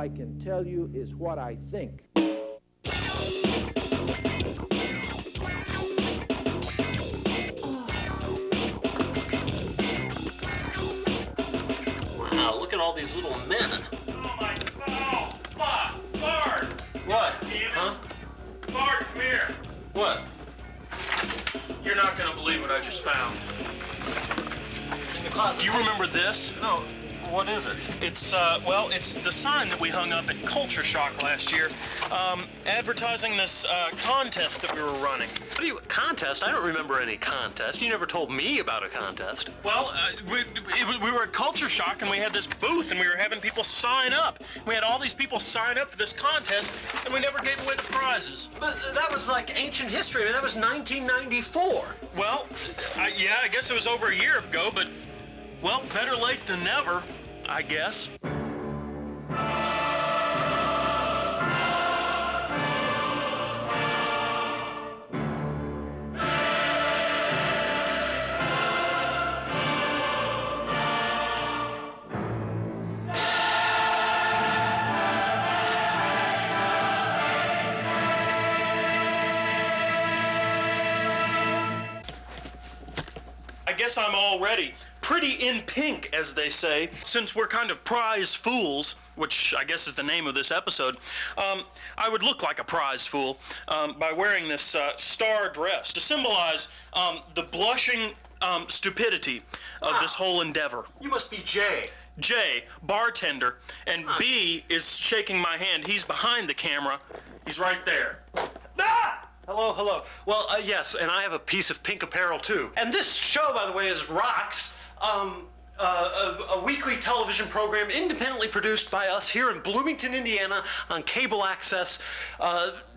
I can tell you is what I think. Wow, look at all these little men. Oh my, oh, Bard! What? Huh? Bard, come here. What? You're not gonna believe what I just found. In the closet. Do you remember this? No. What is it? It's, well, it's the sign that we hung up at Culture Shock last year, advertising this, contest that we were running. What are you, contest? I don't remember any contest. You never told me about a contest. Well, we were at Culture Shock and we had this booth and we were having people sign up. We had all these people sign up for this contest and we never gave away the prizes. But that was like ancient history. I mean, that was 1994. Well, yeah, I guess it was over a year ago, but, well, better late than never, I guess. I guess I'm all ready. Pretty in pink, as they say. Since we're kind of prize fools, which I guess is the name of this episode, I would look like a prize fool by wearing this star dress to symbolize the blushing stupidity of this whole endeavor. You must be Jay. Jay, bartender, and B is shaking my hand. He's behind the camera. He's right there. Ah! Hello, hello. Well, yes, and I have a piece of pink apparel, too. And this show, by the way, is ROX, a weekly television program independently produced by us here in Bloomington, Indiana, on cable access,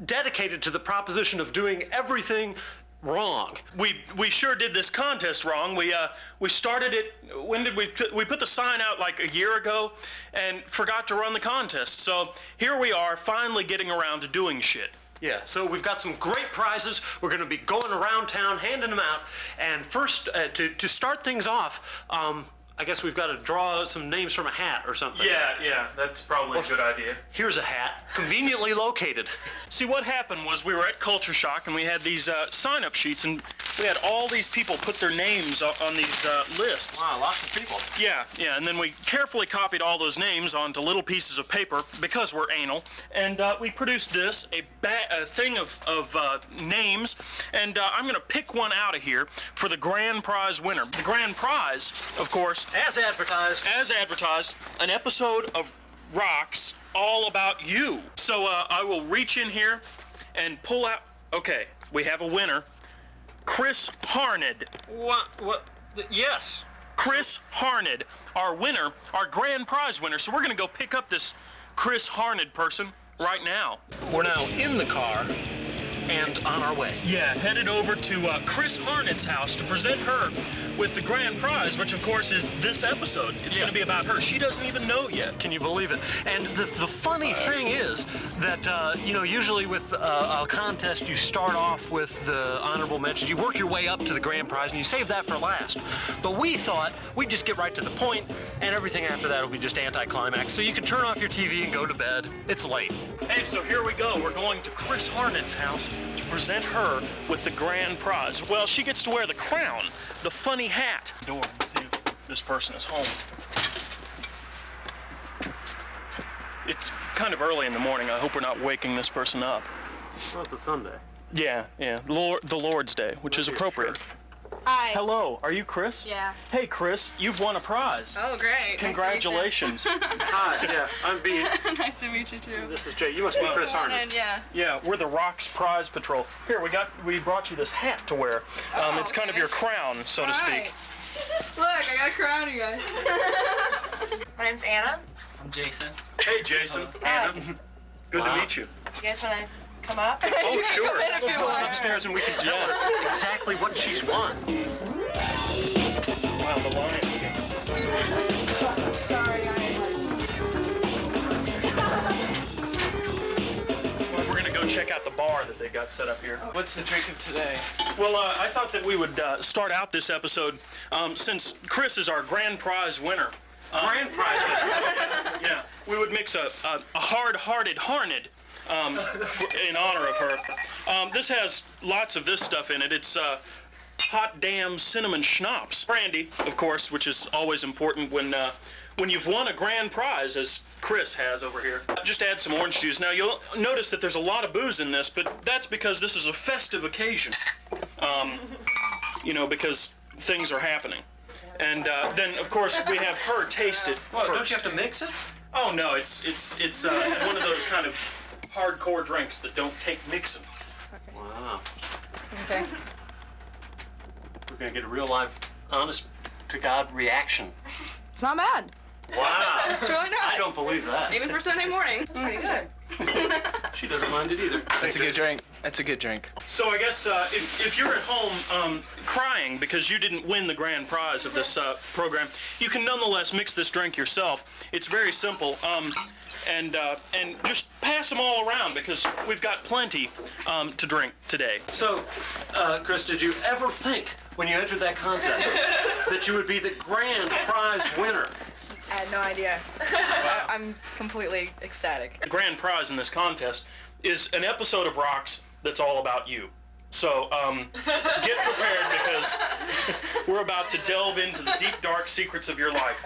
dedicated to the proposition of doing everything wrong. We sure did this contest wrong. We started it, when did we put the sign out like a year ago and forgot to run the contest. So here we are finally getting around to doing shit. Yeah, so we've got some great prizes. We're going to be going around town handing them out. And first, to start things off, I guess we've got to draw some names from a hat or something. Yeah, that's probably a good idea. Here's a hat, conveniently located. See, what happened was we were at Culture Shock and we had these sign-up sheets and we had all these people put their names on these lists. Wow, lots of people. Yeah, and then we carefully copied all those names onto little pieces of paper because we're anal, and we produced this, a thing of names, and I'm going to pick one out of here for the grand prize winner. The grand prize, of course, As advertised, an episode of ROX all about you. So I will reach in here and pull out, okay, we have a winner, Chris HARNED. What? Yes. Chris HARNED, our winner, our grand prize winner. So we're gonna go pick up this Chris HARNED person right now. We're now in the car and on our way. Yeah, headed over to Chris HARNED's house to present her with the grand prize, which of course is this episode. It's gonna be about her. She doesn't even know yet. Can you believe it? And the funny thing is that, you know, usually with a contest, you start off with the honorable mentions. You work your way up to the grand prize, and you save that for last. But we thought we'd just get right to the point, and everything after that will be just anticlimax. So you can turn off your TV and go to bed. It's late. Hey, so here we go. We're going to Chris HARNED's house to present her with the grand prize. Well, she gets to wear the crown, the funny hat. Door, see if this person is home. It's kind of early in the morning. I hope we're not waking this person up. Well, it's a Sunday. Yeah, the Lord's Day, which is appropriate. Hi. Hello, are you Chris? Yeah. Hey, Chris, you've won a prize. Oh, great. Congratulations. Hi, yeah, I'm B. Nice to meet you too. This is Jay. You must be Chris HARNED. Yeah. Yeah, we're the ROX Prize Patrol. Here, we brought you this hat to wear. It's kind of your crown, so to speak. Look, I got a crown, you guys. My name's Anna. I'm Jason. Hey, Jason. Anna. Good to meet you. You guys want to come up? Oh, sure. Let's go on upstairs and we can tell her exactly what she's won. Wow, the lion. Sorry, guys. Well, we're going to go check out the bar that they got set up here. What's the drink of today? Well, I thought that we would start out this episode, since Chris is our grand prize winner, Grand prize winner. Yeah, we would mix a hard-hearted HARNED in honor of her. This has lots of this stuff in it. It's hot damn cinnamon schnapps. Brandy, of course, which is always important when you've won a grand prize, as Chris has over here. Just add some orange juice. Now you'll notice that there's a lot of booze in this, but that's because this is a festive occasion. You know, because things are happening. And then, of course, we have her taste it What, first. don't you have to mix it? Oh no, it's one of those kind of hardcore drinks that don't take mixing. Wow. Okay. We're gonna get a real live, honest to God reaction. It's not bad. Wow. It's really not. I don't believe that. Even for Sunday morning. It's pretty good. She doesn't mind it either. That's a good drink. That's a good drink. So I guess if you're at home crying because you didn't win the grand prize of this program, you can nonetheless mix this drink yourself. It's very simple. And just pass them all around because we've got plenty to drink today. So, Chris, did you ever think when you entered that contest that you would be the grand prize winner? I had no idea. I'm completely ecstatic. The grand prize in this contest is an episode of ROX that's all about you. So get prepared because we're about to delve into the deep, dark secrets of your life.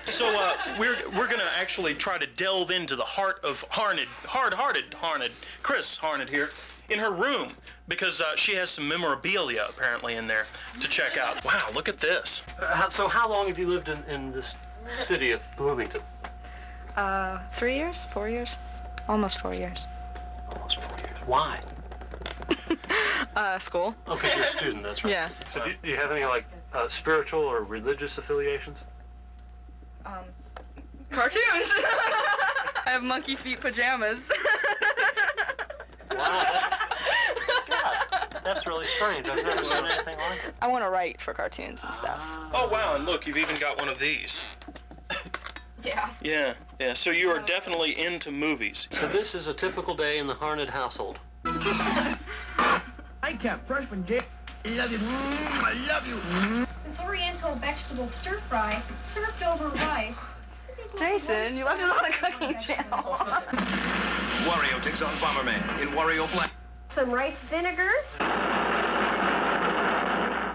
So we're gonna actually try to delve into the heart of hard-hearted HARNED, Chris HARNED here, in her room because she has some memorabilia apparently in there to check out. Wow, look at this. So how long have you lived in this city of Bloomington? 3 years? 4 years? Almost 4 years. Almost 4 years. Why? School. Oh, because you're a student, that's right. Yeah. So do you have any, like, spiritual or religious affiliations? Cartoons. I have monkey feet pajamas. Wow. God, that's really strange. I've never seen anything like it. I want to write for cartoons and stuff. Oh wow, and look, you've even got one of these. Yeah. Yeah, so you are definitely into movies. So this is a typical day in the HARNED household. Nightcap, freshman J. Love you. I love you. This Oriental vegetable stir fry served over rice. Jason, you left us on the cooking channel. Wario takes on Bomberman in Wario Black. Some rice vinegar.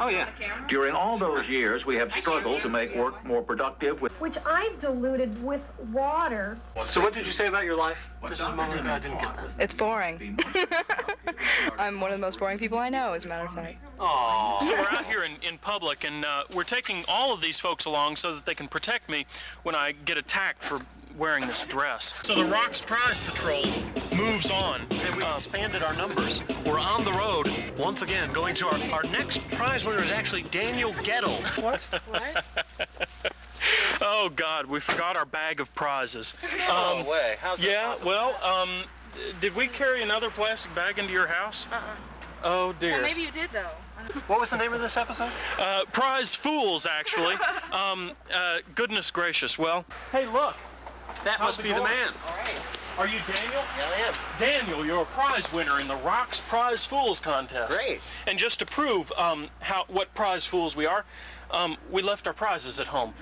Oh, yeah. During all those years, we have struggled to make work more productive with Which I've diluted with water. So what did you say about your life just a moment ago? I didn't get that. It's boring. I'm one of the most boring people I know, as a matter of fact. Aww. So we're out here in public, and we're taking all of these folks along so that they can protect me when I get attacked for wearing this dress. So the ROX Prize Patrol moves on. And we expanded our numbers. We're on the road once again, going to our next prize winner is actually Daniel GEDULD. What? Oh God, we forgot our bag of prizes. No way. How's that Yeah, possible? well, did we carry another plastic bag into your house? Oh dear. Well, maybe you did, though. What was the name of this episode? Prize Fools, actually. Goodness gracious. Well, hey, look. That must be the man. All right. Are you Daniel? Yeah, I am. Daniel, you're a prize winner in the ROX Prize Fools contest. Great. And just to prove what prize fools we are, we left our prizes at home.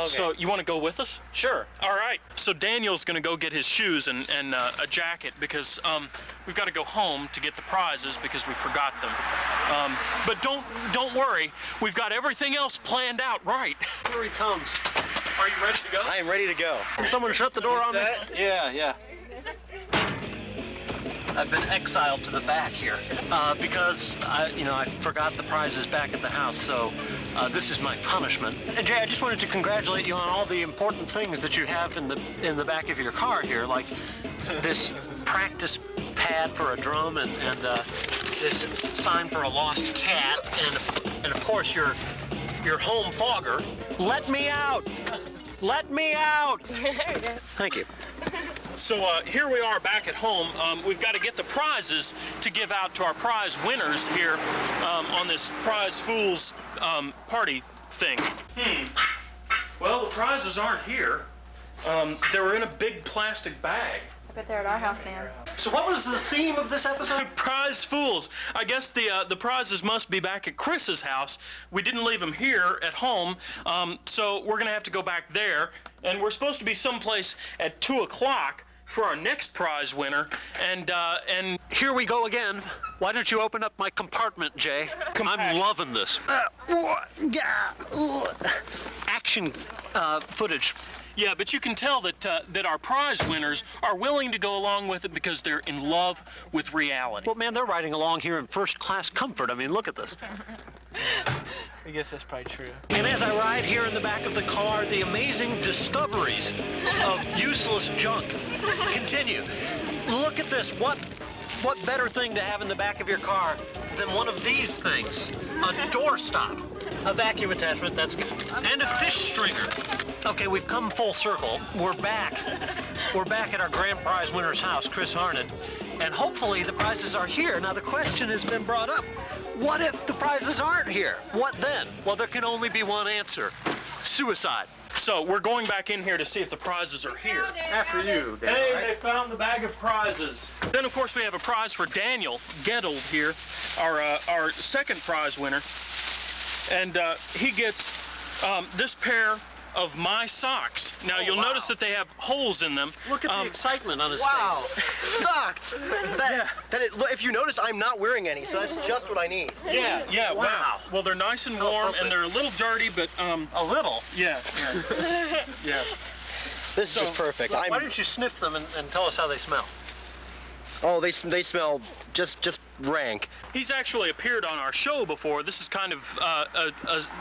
So you want to go with us? Sure. All right. So Daniel's going to go get his shoes and a jacket because we've got to go home to get the prizes because we forgot them. But don't worry. We've got everything else planned out right. Here he comes. Are you ready to go? I am ready to go. Someone shut the door on me. Yeah. I've been exiled to the back here because I forgot the prizes back at the house. So this is my punishment. And Jay, I just wanted to congratulate you on all the important things that you have in the back of your car here, like this practice pad for a drum and this sign for a lost cat, and of course your home fogger. Let me out! Let me out! There it is. Thank you. So here we are back at home. We've got to get the prizes to give out to our prize winners here on this Prize Fools party thing. Well, the prizes aren't here. They were in a big plastic bag. I bet they're at our house now. So what was the theme of this episode? Prize fools. I guess the prizes must be back at Chris's house. We didn't leave them here at home, so we're gonna have to go back there. And we're supposed to be someplace at 2 o'clock for our next prize winner. And Here we go again. Why don't you open up my compartment, Jay? I'm loving this. Action footage. yeah, but you can tell that our prize winners are willing to go along with it because they're in love with reality. Well, man, they're riding along here in first-class comfort. I mean, look at this. I guess that's probably true. And as I ride here in the back of the car, the amazing discoveries of useless junk continue. Look at this. What better thing to have in the back of your car than one of these things? A doorstop, a vacuum attachment, that's good, and a fish stringer. Okay, we've come full circle. We're back. We're back at our grand prize winner's house, Chris HARNED, and hopefully the prizes are here. Now the question has been brought up. What if the prizes aren't here? What then? Well, there can only be one answer. Suicide. So we're going back in here to see if the prizes are here. After you, Dan. Hey, they found the bag of prizes. Then, of course, we have a prize for Daniel GEDULD here, our second prize winner. And he gets this pair of my socks. Now, you'll notice that they have holes in them. Look at the excitement on his Wow, face. socks. If you noticed, I'm not wearing any, so that's just what I need. Yeah, yeah, wow. Well, they're nice and warm, and they're a little dirty, but A little. yeah, yeah, yeah. This is just perfect. Why don't you sniff them and tell us how they smell? Oh, they smell just rank. He's actually appeared on our show before. This is kind of a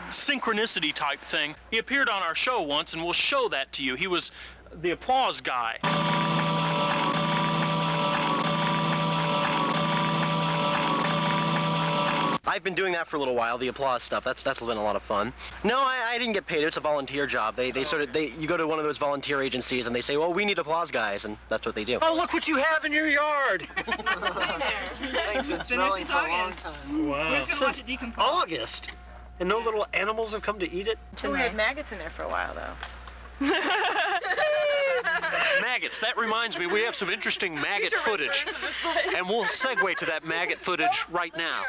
synchronicity type thing. He appeared on our show once, and we'll show that to you. He was the applause guy. I've been doing that for a little while, the applause stuff. That's been a lot of fun. No, I didn't get paid. It's a volunteer job. You go to one of those volunteer agencies and they say, well, we need applause guys, and that's what they do. Oh, look what you have in your yard. It's been smelling for a long time. Wow. We're just gonna watch it decompose. August. And no little animals have come to eat it? We had maggots in there for a while, though. Maggots. That reminds me, we have some interesting maggot footage. And we'll segue to that maggot footage right now.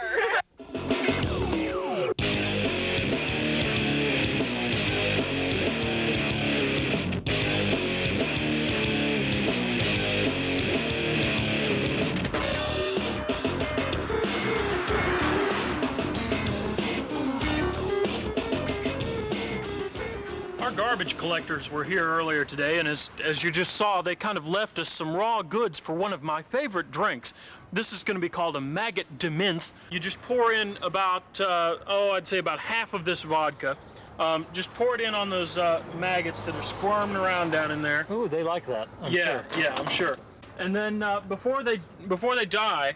Our garbage collectors were here earlier today, and as you just saw, they kind of left us some raw goods for one of my favorite drinks. This is going to be called a MAGGOT de Menthe. You just pour in about, I'd say about half of this vodka. Just pour it in on those maggots that are squirming around down in there. Ooh, they like that. Yeah, I'm sure. And then before they die,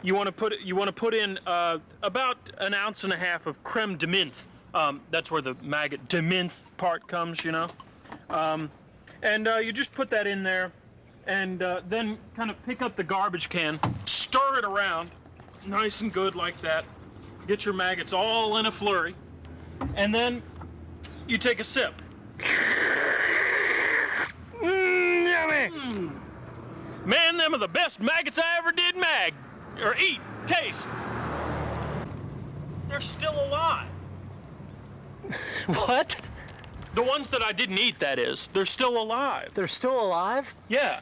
you want to put in about 1.5 ounces of creme de menthe. That's where the MAGGOT de Menthe part comes, you know. And you just put that in there, and then kind of pick up the garbage can, stir it around, nice and good like that. Get your maggots all in a flurry, and then you take a sip. Yummy! Man, them are the best maggots I ever did eat, taste. They're still alive. What? The ones that I didn't eat, that is. They're still alive. They're still alive? Yeah.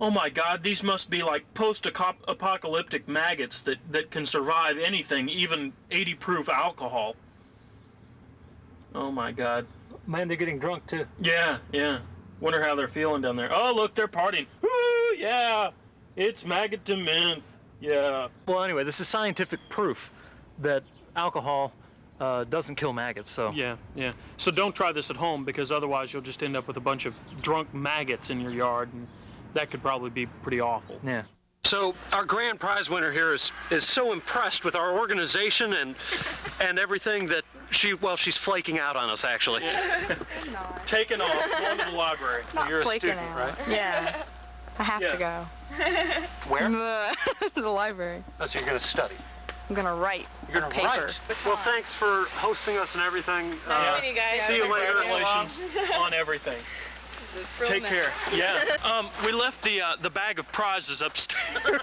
Oh my God, these must be like post-apocalyptic maggots that can survive anything, even 80 proof alcohol. Oh my God. Man, they're getting drunk too. Yeah, yeah. Wonder how they're feeling down there. Oh, look, they're partying. Woo, yeah. It's MAGGOT de Menthe. Yeah. Well, anyway, this is scientific proof that alcohol doesn't kill maggots, so. Yeah, yeah. So don't try this at home, because otherwise you'll just end up with a bunch of drunk maggots in your yard, and that could probably be pretty awful. Yeah. So our grand prize winner here is so impressed with our organization and everything that she's flaking out on us, actually. Yeah. Taking off, going to the library. You're a flaking student, out. right? Yeah. I have Yeah. to go. Where? The library. Oh, so you're going to study. I'm gonna write. You're going to paper. write. Well, thanks for hosting us and everything. Nice meeting you guys. See you later. Congratulations on everything. Take care. Yeah. We left the bag of prizes upstairs.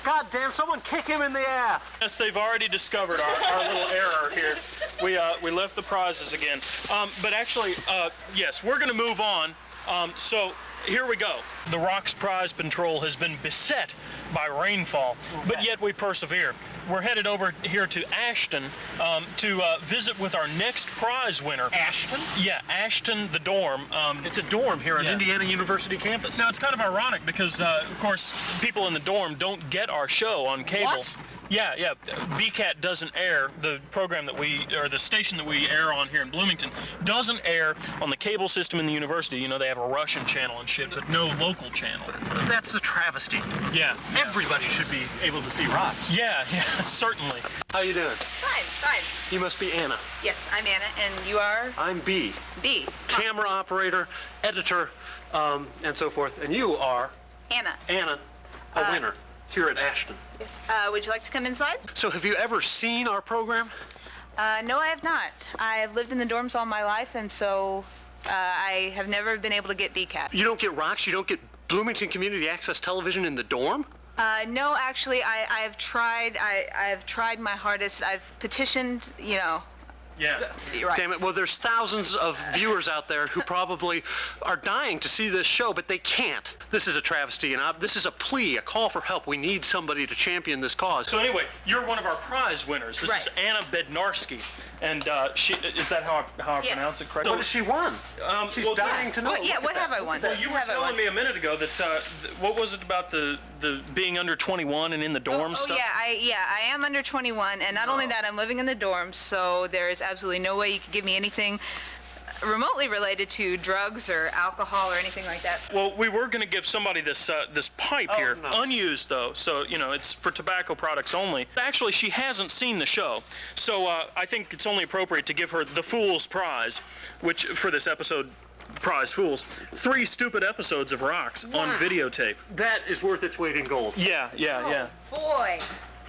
God damn, someone kick him in the ass. Yes, they've already discovered our little error here. We left the prizes again. But actually, yes, we're going to move on. So here we go. The ROX prize patrol has been beset by rainfall, but yet we persevere. We're headed over here to Ashton to visit with our next prize winner. Ashton? Yeah, Ashton, the dorm. It's a dorm here on Indiana University campus. Now, it's kind of ironic because, of course, people in the dorm don't get our show on cable. What? Yeah. BCAT doesn't air the program that or the station that we air on here in Bloomington doesn't air on the cable system in the university. You know, they have a Russian channel and shit, but no local channel. That's a travesty. Yeah. Everybody should be able to see ROX. Yeah, certainly. How you doing? Fine. You must be Anna. Yes, I'm Anna, and you are? I'm B. B. Camera operator, editor, and so forth. And you are? Anna. Anna, a winner here at Ashton. Yes. Would you like to come inside? So have you ever seen our program? No, I have not. I've lived in the dorms all my life, and so I have never been able to get BCAT. You don't get ROX? You don't get Bloomington Community Access Television in the dorm? No, actually, I have tried. I have tried my hardest. I've petitioned, Yeah. You're right. Damn it. Well, there's thousands of viewers out there who probably are dying to see this show, but they can't. This is a travesty, and this is a plea, a call for help. We need somebody to champion this cause. So anyway, you're one of our prize winners. This is Anna Bednarski. And she, is that how I Yes. pronounce it correctly? What has she won? She's dying to know. What have I won? Well, you were telling me a minute ago that what was it about the being under 21 and in the dorm stuff? I am under 21, and not only that, I'm living in the dorms, so there is absolutely no way you can give me anything remotely related to drugs or alcohol or anything like that. Well, we were going to give somebody this this pipe here, no. unused though, so it's for tobacco products only. Actually, she hasn't seen the show, so I think it's only appropriate to give her the Fool's Prize, which for this episode, Prize Fools, 3 stupid episodes of ROX on videotape. That is worth its weight in gold. Yeah. Boy,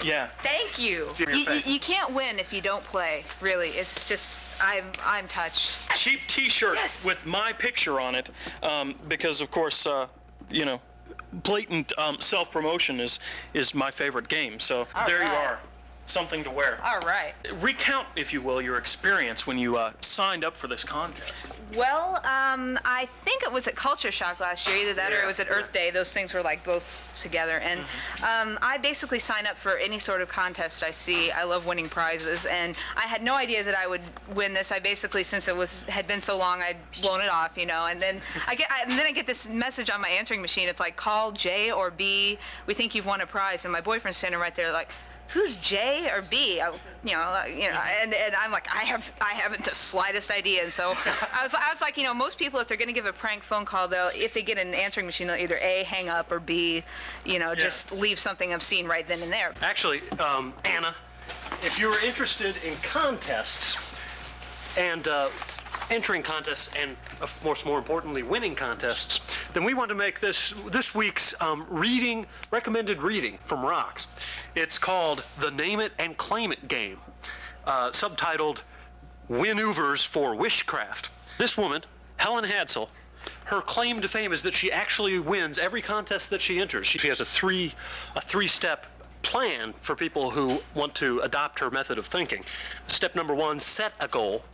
Yeah. thank you. You can't win if you don't play, really. It's just, I'm touched. Cheap T-shirt Yes. with my picture on it, because of course, blatant self-promotion is my favorite game. So there you are, something to wear. All right. Recount, if you will, your experience when you signed up for this contest. Well, I think it was at Culture Shock last year, either that or it was at Earth Day. Those things were like both together. And I basically sign up for any sort of contest I see. I love winning prizes, and I had no idea that I would win this. I basically, since it had been so long, I'd blown it off, and then I get this message on my answering machine. It's like, call J or B. We think you've won a prize. And my boyfriend's standing right there, like, who's J or B? And I'm like, I haven't the slightest idea. And so I was like, most people, if they're going to give a prank phone call, if they get an answering machine, they'll either A, hang up, or B, just leave something obscene right then and there. Actually, Anna, if you're interested in contests and entering contests and, of course, more importantly, winning contests, then we want to make this week's recommended reading from ROX. It's called the Name It and Claim It game, subtitled Winoovers for Wishcraft. This woman, Helen Hadsell, her claim to fame is that she actually wins every contest that she enters. She has a three-step plan for people who want to adopt her method of thinking. Step number 1, set a goal.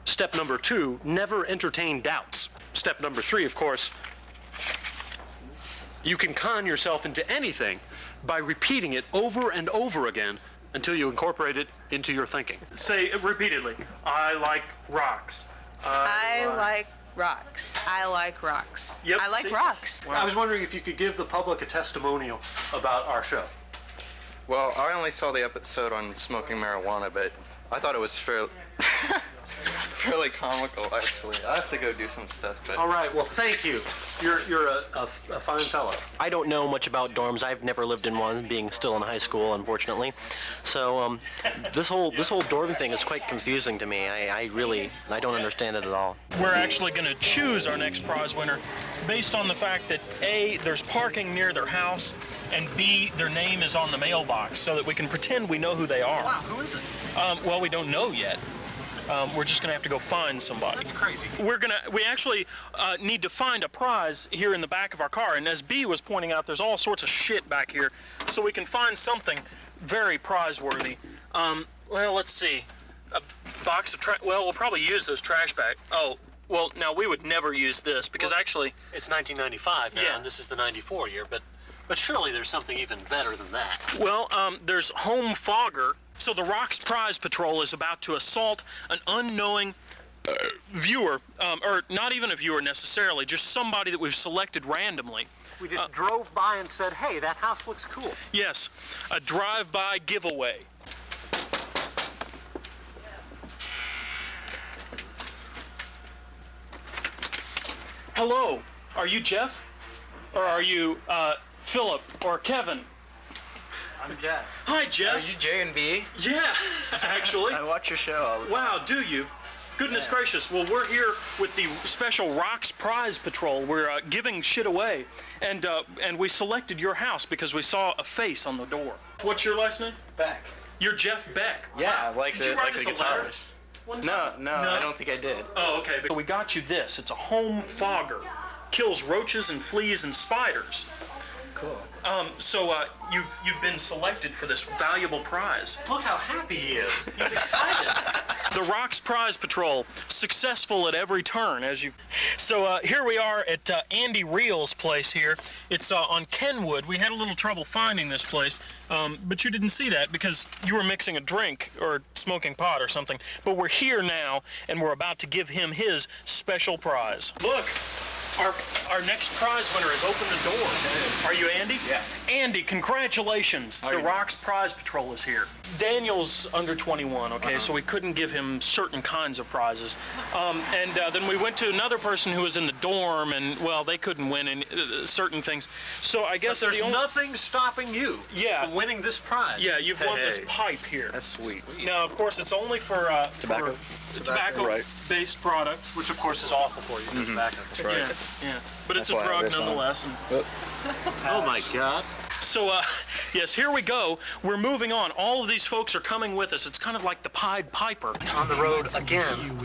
Step number 2, never entertain doubts. Step number 3, of course, you can con yourself into anything by repeating it over and over again until you incorporate it into your thinking. Say repeatedly, I like ROX. I like ROX. I like ROX. Yep, I like see? ROX. I was wondering if you could give the public a testimonial about our show. Well, I only saw the episode on smoking marijuana, but I thought it was fairly comical, actually. I have to go do some stuff, but... All right, well, thank you. You're a fine fellow. I don't know much about dorms. I've never lived in one, being still in high school, unfortunately. So this whole dorm thing is quite confusing to me. I don't understand it at all. We're actually going to choose our next prize winner based on the fact that A, there's parking near their house, and B, their name is on the mailbox, so that we can pretend we know who they are. Wow, who is it? Well, we don't know yet. We're just gonna have to go find somebody. That's crazy. We actually need to find a prize here in the back of our car, and as B was pointing out, there's all sorts of shit back here, so we can find something very prize-worthy. Well, let's see. A box of well, we'll probably use those trash bags. Oh, well, now we would never use this because actually It's 1995 now, Yeah. and this is the 94 year, but surely there's something even better than that. well, there's home fogger. So the ROX Prize Patrol is about to assault an unknowing viewer, or not even a viewer necessarily, just somebody that we've selected randomly. We just drove by and said, hey, that house looks cool. Yes, a drive-by giveaway. Hello, are you Jeff? Or are you Philip or Kevin? I'm Jeff. Hi, Jeff. Are you J and B? Yeah, actually. I watch your show all the time. Wow, do you? Goodness gracious. Well, we're here with the special ROX Prize Patrol. We're giving shit away. And we selected your house because we saw a face on the door. What's your last name? Beck. You're Jeff Beck. Yeah, Wow. like Did the you write like us the a letter guitarist. one No, time? no, I don't think I did. Oh, okay. So we got you this. It's a home fogger. Kills roaches and fleas and spiders. Cool. So you've been selected for this valuable prize. Look how happy he is. He's excited. The ROX Prize Patrol, successful at every turn, as you. So here we are at Andy Reel's place here. It's on Kenwood. We had a little trouble finding this place, but you didn't see that because you were mixing a drink or smoking pot or something. But we're here now, and we're about to give him his special prize. Look. Our next prize winner has opened the door. Are you Andy? Yeah. Andy, congratulations. The ROX Prize Patrol is here. Daniel's under 21, okay, so we couldn't give him certain kinds of prizes. Then we went to another person who was in the dorm, and, well, they couldn't win any, certain things. So I guess But there's the only... nothing stopping you from winning this prize. Yeah, you've won this Hey. pipe here. That's sweet. Now, of course, it's only for tobacco-based products. Which, of course, is awful for you, tobacco. That's right. Yeah, but it's a why I drug have this on. nonetheless. And, Oh, my God. so, yes, here we go. We're moving on. All of these folks are coming with us. It's kind of like the Pied Piper. On the road again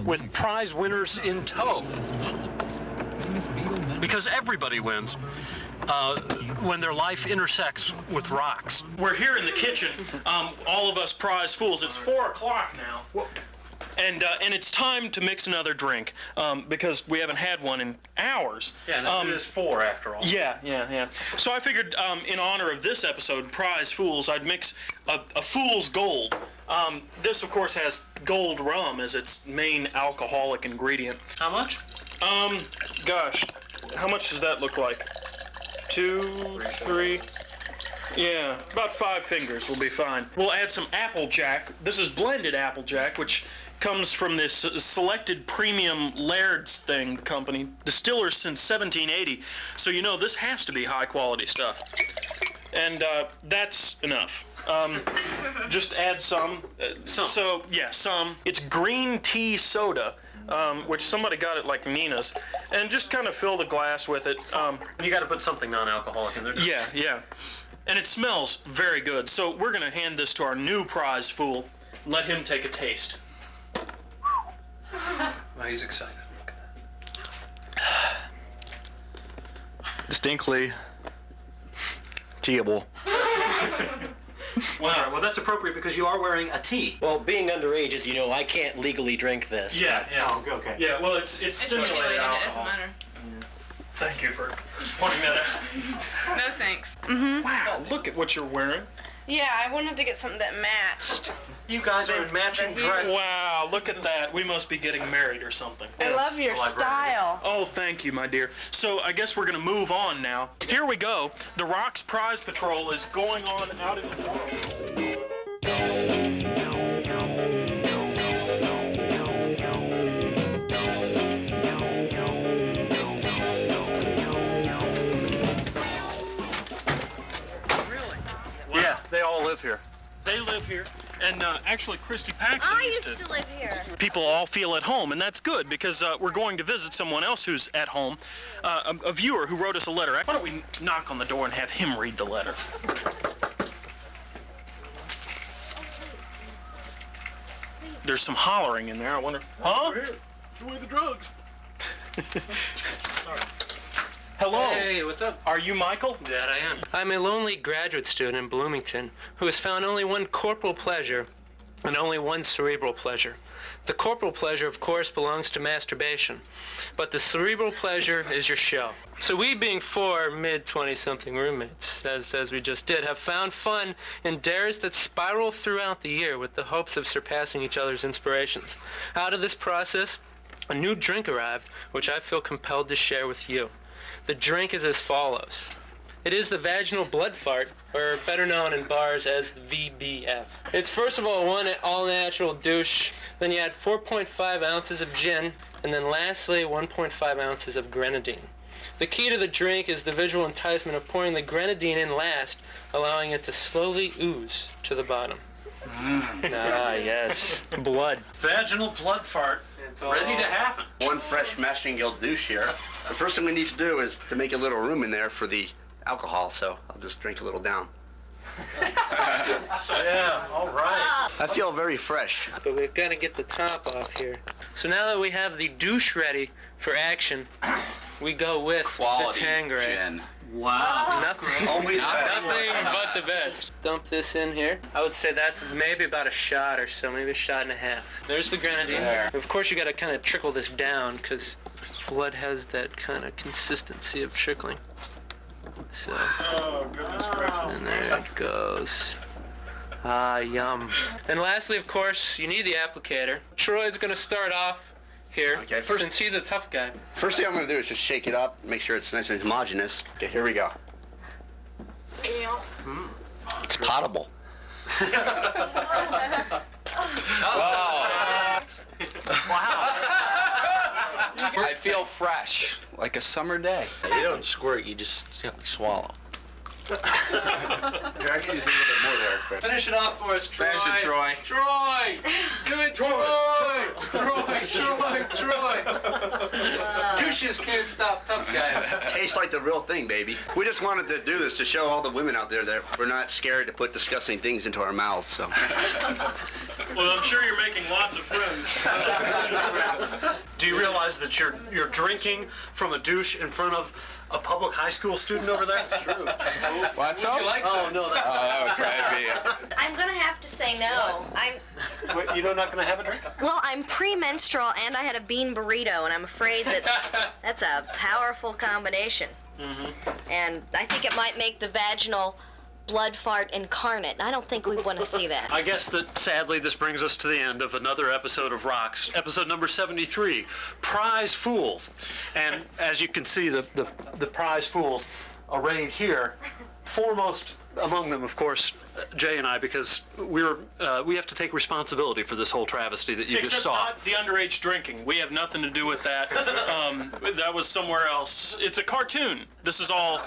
with prize winners in tow. Because everybody wins when their life intersects with rocks. We're here in the kitchen, all of us prize fools. It's 4 o'clock now. And it's time to mix another drink because we haven't had one in hours. Yeah, it is 4 after all. Yeah. So I figured in honor of this episode, Prize Fools, I'd mix a Fool's Gold. This, of course, has gold rum as its main alcoholic ingredient. How much? Gosh, how much does that look like? 2, 3... Yeah, about 5 fingers will be fine. We'll add some Applejack. This is blended Applejack, which comes from this selected premium Laird's thing company, distillers since 1780. So you know this has to be high quality stuff. And that's enough. Just add some. Some. So yeah, some. It's green tea soda. Which somebody got at like Nina's, and just kind of fill the glass with it. You got to put something non-alcoholic in there. Yeah. And it smells very good. So we're gonna hand this to our new prize fool. Let him take a taste. Well, he's excited. Look at that. Distinctly teable. Wow. Well, that's appropriate because you are wearing a tee. Well, being underage, as you know, I can't legally drink this. Yeah. Oh, okay. Yeah, well, it's simulated alcohol. It doesn't matter. Thank you for pointing that out. No thanks. Wow, look at what you're wearing. Yeah, I wanted to get something that matched. You guys are in matching dresses. Wow, look at that. We must be getting married or something. I love your style. Oh, thank you, my dear. So I guess we're gonna move on now. Here we go. The ROX Prize Patrol is going on out in the world. Yeah, they all live here. They live here, and actually Christy Paxson I used to live here. People all feel at home, and that's good because we're going to visit someone else who's at home, a viewer who wrote us a letter. Why don't we knock on the door and have him read the letter? There's some hollering in there. I wonder. Huh? Give away the drugs. Hello. Hey, what's up? Are you Michael? That I am. I'm a lonely graduate student in Bloomington who has found only one corporal pleasure and only one cerebral pleasure. The corporal pleasure, of course, belongs to masturbation, but the cerebral pleasure is your show. So we, being four mid-20-something roommates, as we just did, have found fun in dares that spiral throughout the year with the hopes of surpassing each other's inspirations. Out of this process, a new drink arrived, which I feel compelled to share with you. The drink is as follows. It is the vaginal blood fart, or better known in bars as the VBF. It's first of all one all-natural douche, then you add 4.5 ounces of gin, and then lastly 1.5 ounces of grenadine. The key to the drink is the visual enticement of pouring the grenadine in last, allowing it to slowly ooze to the bottom. Ah, yes. Blood. Vaginal blood fart. Ready to happen. One fresh mashing guild douche here. The first thing we need to do is to make a little room in there for the alcohol, so I'll just drink a little down. Yeah, all right. I feel very fresh. But we've got to get the top off here. So now that we have the douche ready for action, we go with the Tanqueray. Wow. Nothing but the best. Dump this in here. I would say that's maybe about a shot or so, maybe a shot and a half. There's the grenadine. Of course, you got to kind of trickle this down because blood has that kind of consistency of trickling. So, Oh, goodness gracious. and there it goes. Ah, yum. And lastly, of course, you need the applicator. Troy's going to start off here, Okay, first- since he's a tough guy. First thing I'm going to do is just shake it up, make sure it's nice and homogeneous. Okay, here we go. It's potable. I feel fresh, like a summer day. You don't squirt, you just swallow. Here, I can use a little bit more there, Chris. Finish it off for us, Troy. Finish it, Troy. Troy! Do it, Troy! Troy! Douches can't stop tough guys. Tastes like the real thing, baby. We just wanted to do this to show all the women out there that we're not scared to put disgusting things into our mouths, so. Well, I'm sure you're making lots of friends. Do you realize that you're drinking from a douche in front of a public high school student over there? That's true. What's up? You like some? no, that. Oh, okay. I'm gonna have to say no. Wait, you're not going to have a drink? Well, I'm pre-menstrual and I had a bean burrito, and I'm afraid that that's a powerful combination. And I think it might make the vaginal blood fart incarnate. I don't think we want to see that. I guess that sadly this brings us to the end of another episode of ROX, episode number 73, Prize Fools. And as you can see, the prize fools arrayed here, foremost among them, of course, Jay and I, because we have to take responsibility for this whole travesty that you Except just saw. not the underage drinking. We have nothing to do with that. That was somewhere else. It's a cartoon. This is all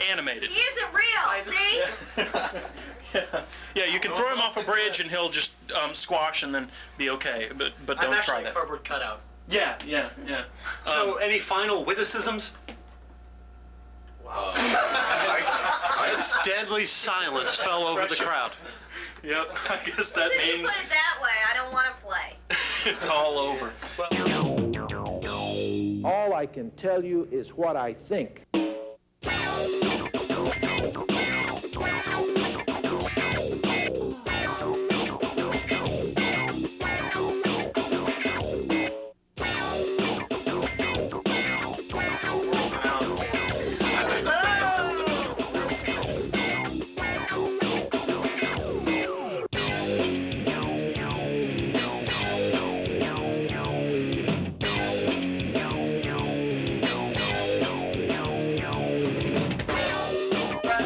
animated. He isn't real, see? Yeah, you can throw him off a bridge and he'll just squash and then be okay. But don't try that. cardboard cutout. Yeah. So, any final witticisms? Deadly silence fell over the crowd. Yep, I guess that Since you means put it that way, I don't want to play. it's all over. All I can tell you is what I think.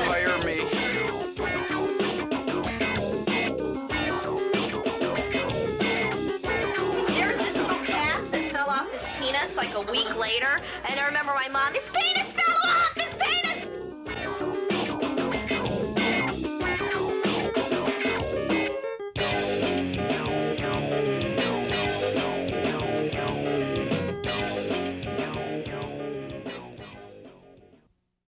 Hire me. There was this little calf that fell off his penis like a week later, and I remember my mom, his penis fell